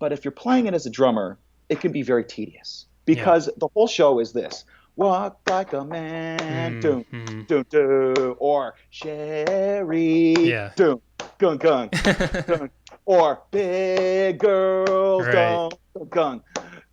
But if you're playing it as a drummer, it can be very tedious Yeah. because the whole show is this: walk like a man, doom, Mm-hmm. doom, doom, or Sherry, Yeah. doom, gung, gung, gung, or big girls, Right. gung, gung,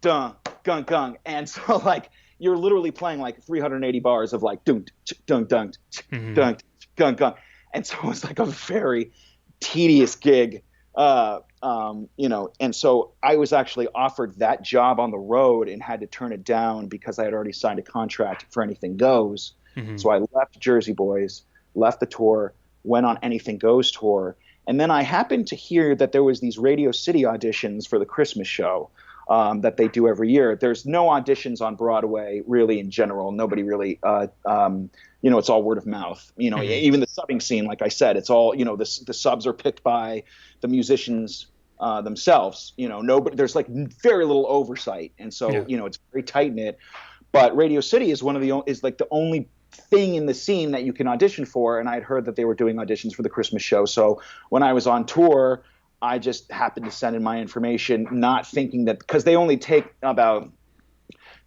gung, gung, gung. And so, like, you're literally playing like 380 bars of like doom, dung, dung, Hmm. dung, gung, gung. And so it's like a very tedious gig. And so I was actually offered that job on the road and had to turn it down because I had already signed a contract for Anything Goes. Hmm. So I left Jersey Boys, left the tour, went on Anything Goes tour, and then I happened to hear that there was these Radio City auditions for the Christmas show that they do every year. There's no auditions on Broadway really in general. Nobody really, it's all word of mouth. Hmm. Even the subbing scene, like I said, it's all, the subs are picked by the musicians themselves. Nobody, there's like very little oversight, and so Yeah. it's very tight knit. But Radio City is is like the only thing in the scene that you can audition for, and I had heard that they were doing auditions for the Christmas show. So when I was on tour, I just happened to send in my information, not thinking that because they only take about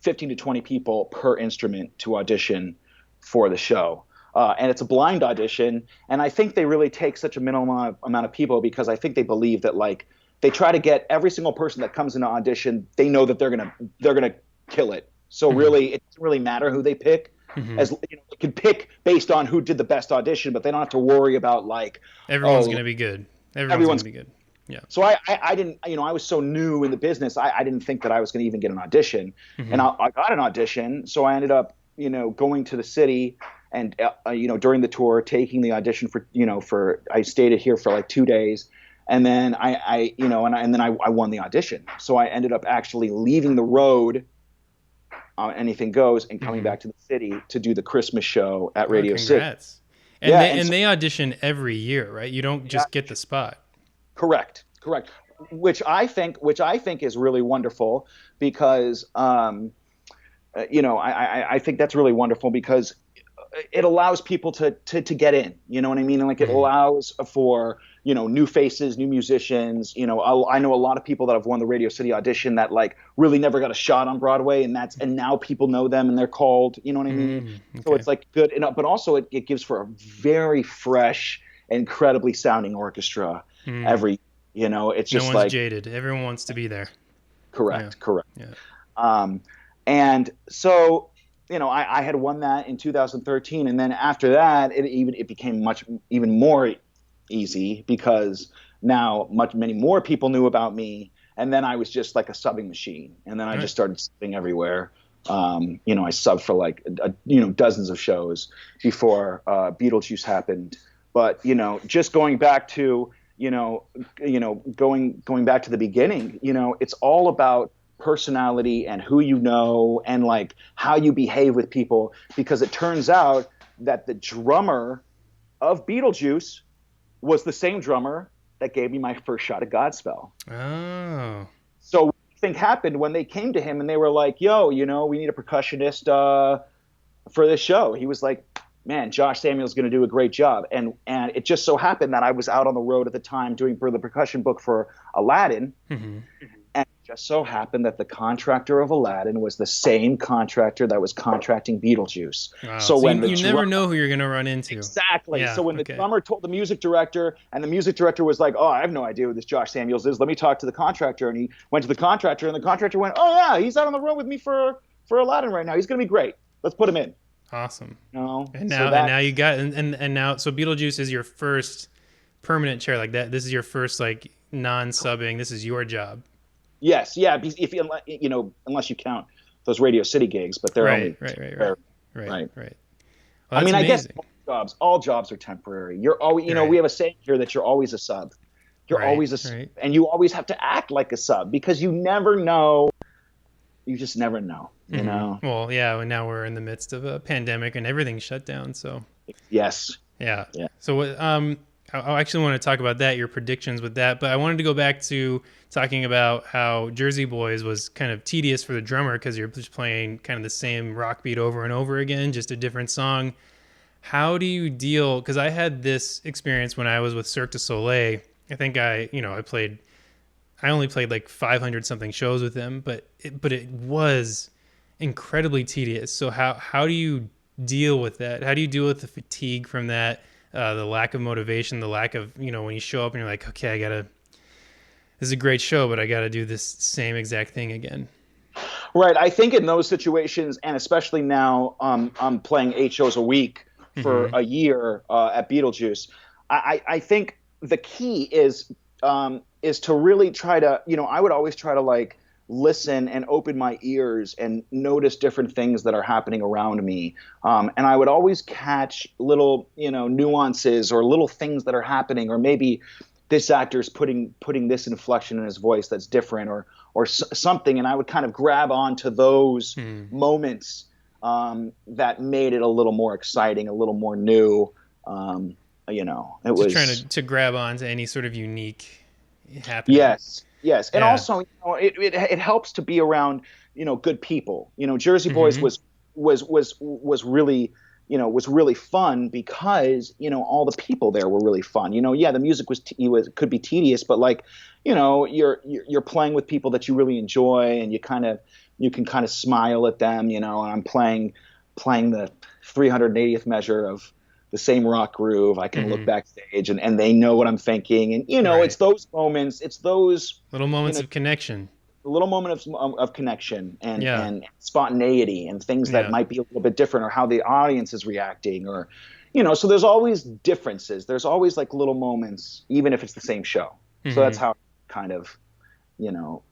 15 to 20 people per instrument to audition for the show. And it's a blind audition, and I think they really take such a minimal amount of people because I think they believe that like they try to get every single person that comes into audition. They know that they're gonna kill it. So Hmm. really, it doesn't really matter who they pick. As you know, they can pick based on who did the best audition, but they don't have to worry about like, Everyone's oh, gonna be good. Everyone's gonna everyone's. be good. Yeah. So I didn't, you know, I was so new in the business, I didn't think that I was going to even get an audition, and Hmm. I got an audition. So I ended up, you know, going to the city and, you know, during the tour, taking the audition for, you know, I stayed here for like 2 days, and then you know, and then I won the audition. So I ended up actually leaving the road, Anything Goes, and coming Hmm. back to the city to do the Christmas show at Oh, Radio City. congrats. And Yeah, they and and so they audition every year, right? You don't yeah, just get the spot. correct, correct. Which I think is really wonderful because, you know, I think that's really wonderful because it allows people to get in. You know what I mean? And like it Hmm. allows for, you know, new faces, new musicians. You know, I know a lot of people that have won the Radio City audition that like really never got a shot on Broadway, and now people know them and they're called. You know what I mean? So Okay. it's like good, but also it gives for a very fresh, incredibly sounding orchestra Mm. every. You know, it's No just one's like jaded. Everyone wants to be there. Yeah. correct, correct. Yeah. Um, and so, you know, I had won that in 2013, and then after that, it became much even more easy because now many more people knew about me, and then I was just like a subbing machine, and then I All just right. started subbing everywhere. You know, I subbed for like you know, dozens of shows before Beetlejuice happened. But you know, just going back to, going back to the beginning, you know, it's all about personality and who you know and like how you behave with people, because it turns out that the drummer of Beetlejuice was the same drummer that gave me my first shot at Godspell. Oh. So what do you think happened when they came to him and they were like, yo, you know, we need a percussionist for this show? He was like, man, Josh Samuel's going to do a great job. And it just so happened that I was out on the road at the time doing the percussion book for Aladdin. Hmm. And it just so happened that the contractor of Aladdin was the same contractor that was contracting Beetlejuice. Wow. So So when the you never drummer know who you're gonna run into. Exactly. Yeah. So when the Okay. drummer told the music director, and the music director was like, "Oh, I have no idea who this Josh Samuels is. Let me talk to the contractor." And he went to the contractor, and the contractor went, "Oh yeah, he's out on the road with me for Aladdin right now. He's going to be great. Let's put him in." Awesome. You know. And So now that you got and now so Beetlejuice is your first permanent chair like that. This is your first like non-subbing. This is your job. yes, yeah. If you know, unless you count those Radio City gigs, but they're Right. only Right. Right. Right. temporary, Right. right? Right. Well, I that's mean, I guess amazing. all jobs are temporary. You're always, you know, we Right. have a saying here that you're always a sub. You're Right. always a sub, Right. and you always have to act like a sub because you never know. You just never know, you Hmm. know? Well, yeah. And now we're in the midst of a pandemic and everything's shut down. So Yes. yeah. Yeah. So what? I actually want to talk about that, your predictions with that, but I wanted to go back to talking about how Jersey Boys was kind of tedious for the drummer because you're just playing kind of the same rock beat over and over again, just a different song. How do you deal? Because I had this experience when I was with Cirque du Soleil. I think I only played like 500 something shows with them, but it was incredibly tedious. So how do you deal with that? How do you deal with the fatigue from that? The lack of motivation, the lack of, when you show up and you're like, okay, this is a great show, but I got to do this same exact thing again. Right. I think in those situations, and especially now, I'm playing 8 shows a week for Hmm. a year at Beetlejuice. I think the key is to really try to, I would always try to like listen and open my ears and notice different things that are happening around me. And I would always catch little, nuances or little things that are happening, or maybe this actor's putting this inflection in his voice that's different, or something, and I would kind of grab onto those Hmm. moments that made it a little more exciting, a little more new. It Just trying was. to grab on to any sort of unique happening. Yes, yes, and Yeah. also, it helps to be around, good people. Jersey Boys Hmm. was really, was really fun because, all the people there were really fun. Yeah, the music could be tedious, but like, you're playing with people that you really enjoy, and you can kind of smile at them. And I'm playing the 380th measure of the same rock groove. I can look Hmm. backstage, and they know what I'm thinking. And, Right. it's those moments. It's those, Little you moments know, of connection. a little moment of connection Yeah. and spontaneity and things that Yeah. might be a little bit different, or how the audience is reacting, or so there's always differences. There's always like little moments, even if it's the same show. So that's Hmm. how kind of you know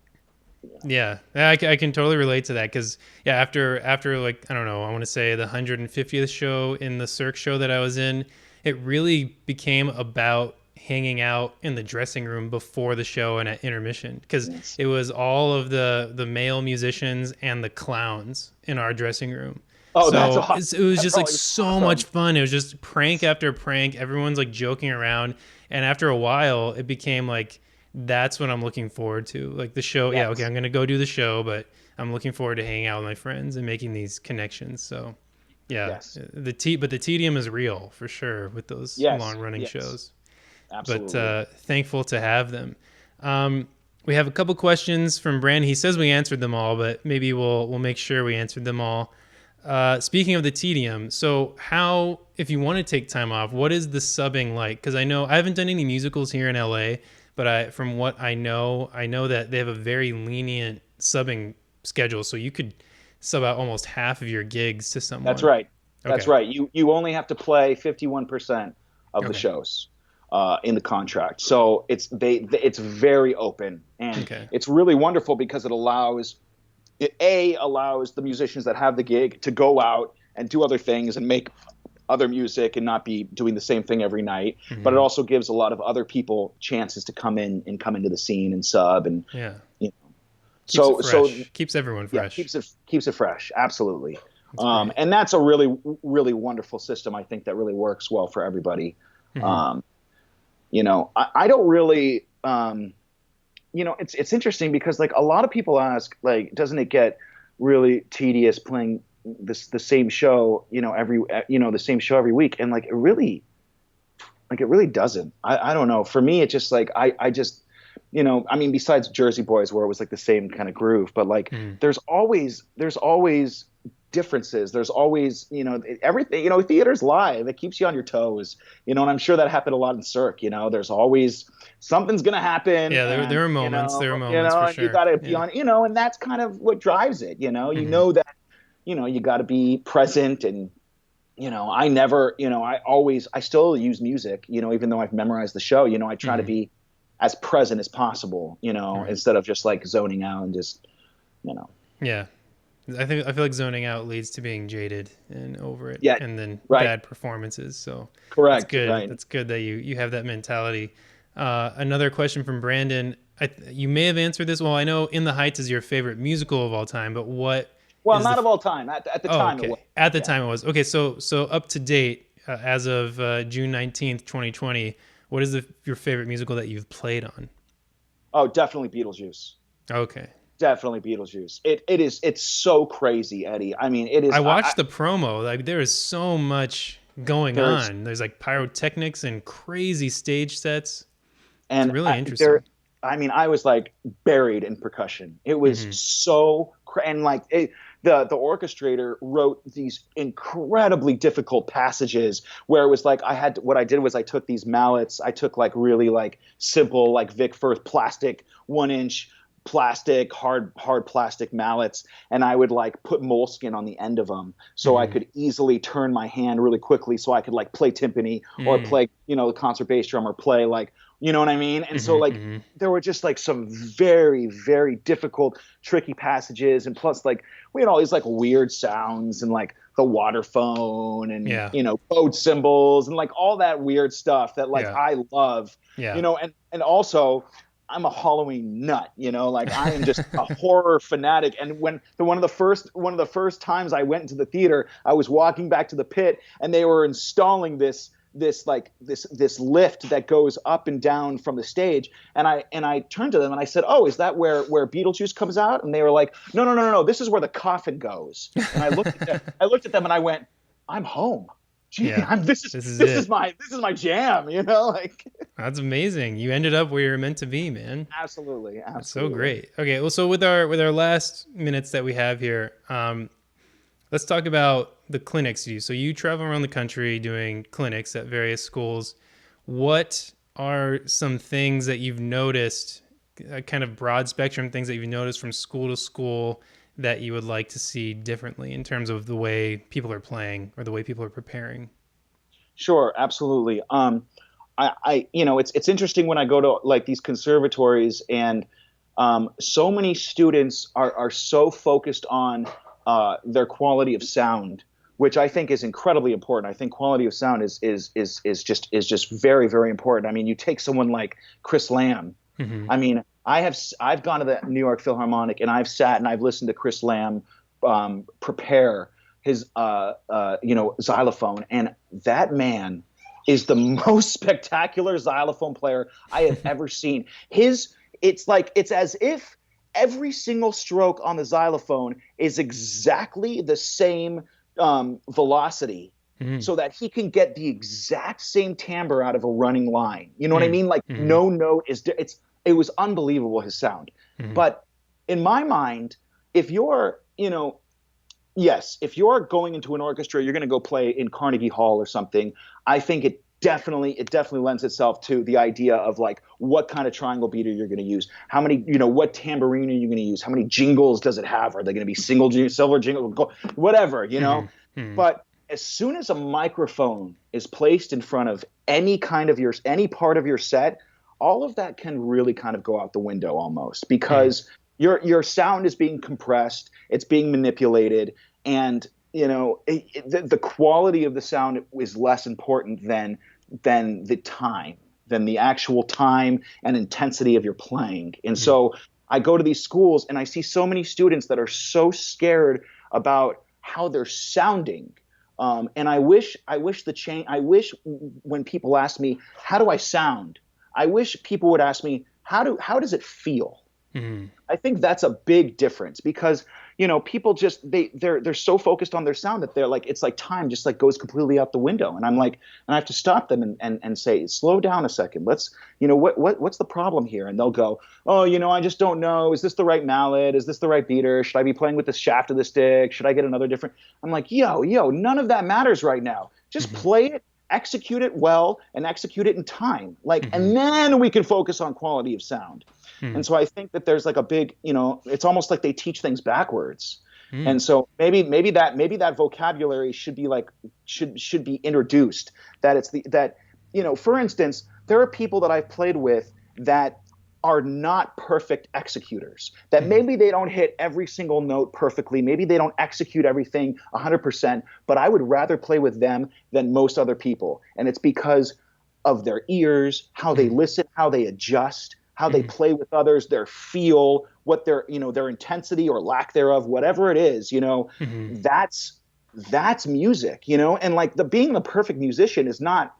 Yeah, I can totally relate to that because yeah, after like I don't know, I want to say the 150th show in the Cirque show that I was in, it really became about hanging out in the dressing room before the show and at intermission because yes. it was all of the male musicians and the clowns in our dressing room. Oh, that's So awesome. it was That just like probably was so much awesome. fun. It was just prank after prank. Everyone's like joking around, and after a while, it became like that's what I'm looking forward to. Like the show, yeah, okay, Yes. I'm gonna go do the show, but I'm looking forward to hanging out with my friends and making these connections. So, yeah, Yes. but the tedium is real for sure with those Yes. long running Yes. shows. But Absolutely. thankful to have them. Um, we have a couple questions from Brand. He says we answered them all, but maybe we'll make sure we answered them all. Speaking of the tedium, so how, if you want to take time off, what is the subbing like? Because I know I haven't done any musicals here in LA, but from what I know that they have a very lenient subbing schedule, so you could sub out almost half of your gigs to That's someone. right. That's Okay. right. You only have to play 51% of the Okay. shows in the contract. So it's very open, and Okay. it's really wonderful because it allows the musicians that have the gig to go out and do other things and make other music and not be doing the same thing every night. But it Hmm. also gives a lot of other people chances to come in and come into the scene and sub, and Yeah. you know. Keeps it So fresh. Keeps everyone yeah, fresh. keeps it fresh. Absolutely. That's great. And that's a really really wonderful system. I think that really works well for everybody. Hmm. Um, I don't really. It's interesting because like a lot of people ask, like, doesn't it get really tedious playing the same show, the same show every week? And it really doesn't. I don't know. For me, it's just like I just, I mean, besides Jersey Boys, where it was like the same kind of groove, but like Mm. there's always differences. There's always, everything. Theater's live. It keeps you on your toes. And I'm sure that happened a lot in Cirque. There's always something's gonna happen, Yeah, and there are moments. There are moments for and you sure. got to be Yeah. on, and that's kind of what drives it. You Hmm. know that, you got to be present, and I never, I still use music, even though I've memorized the show, I try to Hmm. be as present as possible, Right. instead of just like zoning out and just, you know, Yeah. I feel like zoning out leads to being jaded and over it, yeah, and then right. bad performances. So that's Correct. good. Right. That's good that you have that mentality. Another question from Brandon. You may have answered this. Well, I know In the Heights is your favorite musical of all time, but what Well, is the? not of all time. At the Oh, time it was. okay. At the Yeah. time it was okay. So up to date as of June 19th, 2020. What is your favorite musical that you've played on? Oh, definitely Beetlejuice. Okay. Definitely Beetlejuice. It's so crazy, Eddie. I mean, it I is. watched the promo. Like there is so much going There's on. There's like pyrotechnics and crazy stage sets. It's and really there. interesting. I mean, I was like buried in percussion. It was Hmm. so and like the orchestrator wrote these incredibly difficult passages where it was like what I did was I took these mallets. I took like really like simple like Vic Firth plastic 1 inch plastic hard plastic mallets, and I would like put moleskin on the end of them so I Hmm. could easily turn my hand really quickly so I could like play timpani or Mm. play the concert bass drum or play like, you know what I mean? And so Hmm. like Hmm. there were just like some very very difficult tricky passages, and plus like we had all these like weird sounds and like the water phone and Yeah. boat cymbals and like all that weird stuff that like Yeah. I love, Yeah. and also I'm a Halloween nut, like I am just a horror fanatic. And one of the first times I went into the theater, I was walking back to the pit, and they were installing this lift that goes up and down from the stage, and I turned to them and I said, "Oh, is that where Beetlejuice comes out?" And they were like, "No, no, no, no, no. This is where the coffin goes." And I looked at them and I went, "I'm home. Gee, Yeah. this is This is this is it. my jam, like." That's amazing. You ended up where you're meant to be, man. Absolutely, That's so absolutely. great. Okay, well, so with our last minutes that we have here, let's talk about the clinics you do. So you travel around the country doing clinics at various schools. What are some things that you've noticed kind of broad spectrum things that you've noticed from school to school that you would like to see differently in terms of the way people are playing or the way people are preparing? Sure, absolutely. It's interesting when I go to like these conservatories, and so many students are so focused on their quality of sound, which I think is incredibly important. I think quality of sound is just very, very important. I mean, you take someone like Chris Lamb. Mm-hmm. I mean, I've gone to the New York Philharmonic and I've sat and I've listened to Chris Lamb prepare his xylophone, and that man is the most spectacular xylophone player I have ever seen. It's as if every single stroke on the xylophone is exactly the same velocity, Mm-hmm. so that he can get the exact same timbre out of a running line. You know what I mean? Like Mm-hmm. no note it was unbelievable, his sound. Mm-hmm. But in my mind, if you're, yes, if you're going into an orchestra, you're going to go play in Carnegie Hall or something. I think it definitely lends itself to the idea of like what kind of triangle beater you're going to use, how many, what tambourine are you going to use, how many jingles does it have, are they going to be silver jingle, whatever, Mm-hmm. But as soon as a microphone is placed in front of any part of your set, all of that can really kind of go out the window almost, because your sound is being compressed, it's being manipulated, and the quality of the sound is less important than the actual time and intensity of your playing. And so I go to these schools and I see so many students that are so scared about how they're sounding. And I wish when people ask me, how do I sound? I wish people would ask me, how does it feel? Mm-hmm. I think that's a big difference, because people just they're so focused on their sound that they're like, it's like time just like goes completely out the window. And I'm like, and I have to stop them and say, slow down a second. Let's what's the problem here? And they'll go, oh, I just don't know. Is this the right mallet? Is this the right beater? Should I be playing with the shaft of the stick? Should I get another different? I'm like, yo, none of that matters right now. Just play it, execute it well, and execute it in time. Like, and then we can focus on quality of sound. And so I think that there's like a big, it's almost like they teach things backwards. And so maybe that vocabulary should be should be introduced. For instance, there are people that I've played with that are not perfect executors, that maybe they don't hit every single note perfectly. Maybe they don't execute everything 100%, but I would rather play with them than most other people. And it's because of their ears, how they listen, how they adjust, how they play with others, their feel, what their intensity or lack thereof, whatever it is, that's music, and like being the perfect musician is not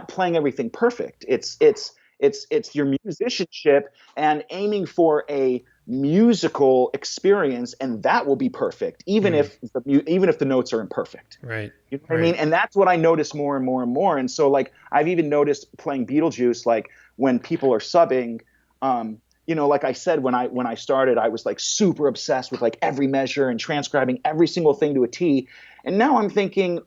playing everything perfect. It's your musicianship and aiming for a musical experience, and that will be perfect, even if the notes are imperfect. Right. You know what I mean? And that's what I notice more and more and more. And so like I've even noticed playing Beetlejuice, like when people are subbing, like I said, when I started, I was like super obsessed with like every measure and transcribing every single thing to a T. And now I'm thinking,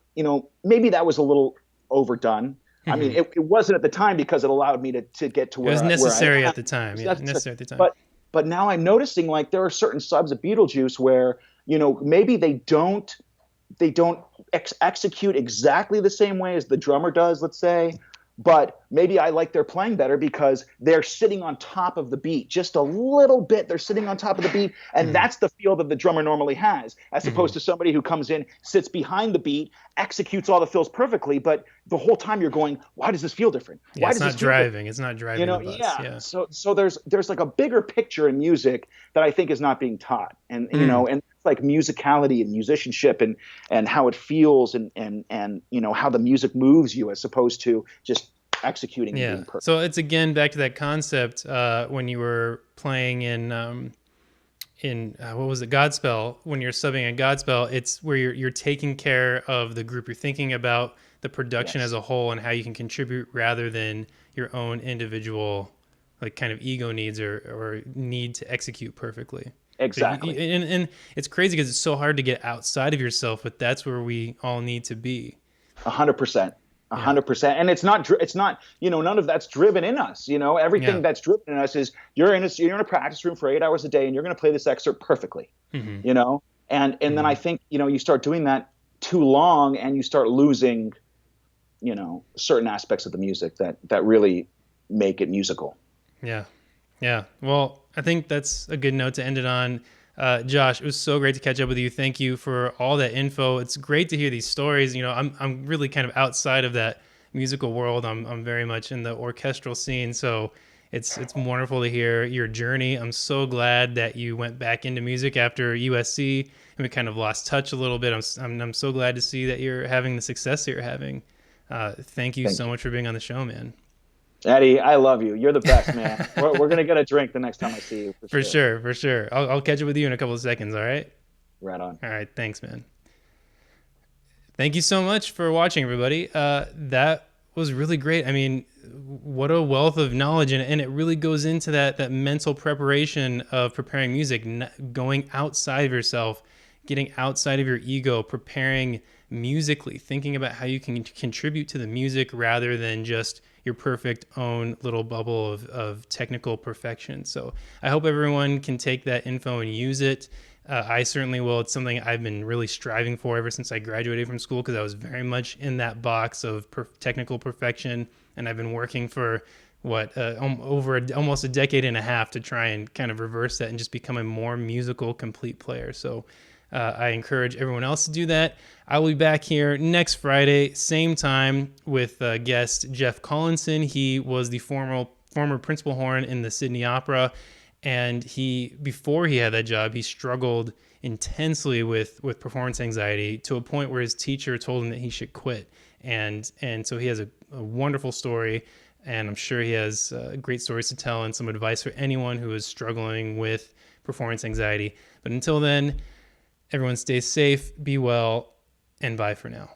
maybe that was a little overdone. I mean, it wasn't at the time, because it allowed me to get to where it was necessary where I am. at the time. Yeah, necessary at the time. But now I'm noticing like there are certain subs of Beetlejuice where, maybe they don't execute exactly the same way as the drummer does, let's say. But maybe I like their playing better because they're sitting on top of the beat just a little bit. They're sitting on top of the beat, and that's the feel that the drummer normally has, as opposed to somebody who comes in, sits behind the beat, executes all the fills perfectly, but the whole time you're going, why does this feel different? Yeah, Why it's does not this feel driving. It's not driving the bus. Yeah. So there's like a bigger picture in music that I think is not being taught, and and it's like musicality and musicianship and how it feels and how the music moves you, as opposed to just executing and being perfect. So it's again back to that concept when you were playing in what was it, Godspell? When you're subbing at Godspell, it's where you're taking care of the group. You're thinking about the production as a whole and how you can contribute rather than your own individual like kind of ego needs or need to execute perfectly. Exactly. So and it's crazy because it's so hard to get outside of yourself, but that's where we all need to be. 100%. Yeah. 100%. And it's not, none of that's driven in us. Everything Yeah. that's driven in us is you're in a practice room for 8 hours a day and you're going to play this excerpt perfectly, Hmm. you know? And then I Hmm. think, you start doing that too long and you start losing, certain aspects of the music that really make it musical. Yeah. Yeah. Well, I think that's a good note to end it on. Josh, it was so great to catch up with you. Thank you for all that info. It's great to hear these stories. I'm really kind of outside of that musical world. I'm very much in the orchestral scene, so it's wonderful to hear your journey. I'm so glad that you went back into music after USC and we kind of lost touch a little bit. I'm so glad to see that you're having the success that you're having. Thank you Thank so you. much for being on the show, man. Eddie, I love you. You're the best, man. We're going to get a drink the next time I see you for For sure. sure, for sure. I'll catch up with you in a couple of seconds. All right. Right on. All right. Thanks, man. Thank you so much for watching, everybody. That was really great. I mean, what a wealth of knowledge, and it really goes into that mental preparation of preparing music, going outside of yourself, getting outside of your ego, preparing musically, thinking about how you can contribute to the music rather than just your perfect own little bubble of technical perfection. So I hope everyone can take that info and use it. I certainly will. It's something I've been really striving for ever since I graduated from school because I was very much in that box of technical perfection, and I've been working for over almost a decade and a half to try and kind of reverse that and just become a more musical, complete player. So I encourage everyone else to do that. I will be back here next Friday, same time, with guest Jeff Collinson. He was the former principal horn in the Sydney Opera. And before he had that job, he struggled intensely with performance anxiety to a point where his teacher told him that he should quit. And so he has a wonderful story, and I'm sure he has great stories to tell and some advice for anyone who is struggling with performance anxiety. But until then, everyone stay safe, be well, and bye for now.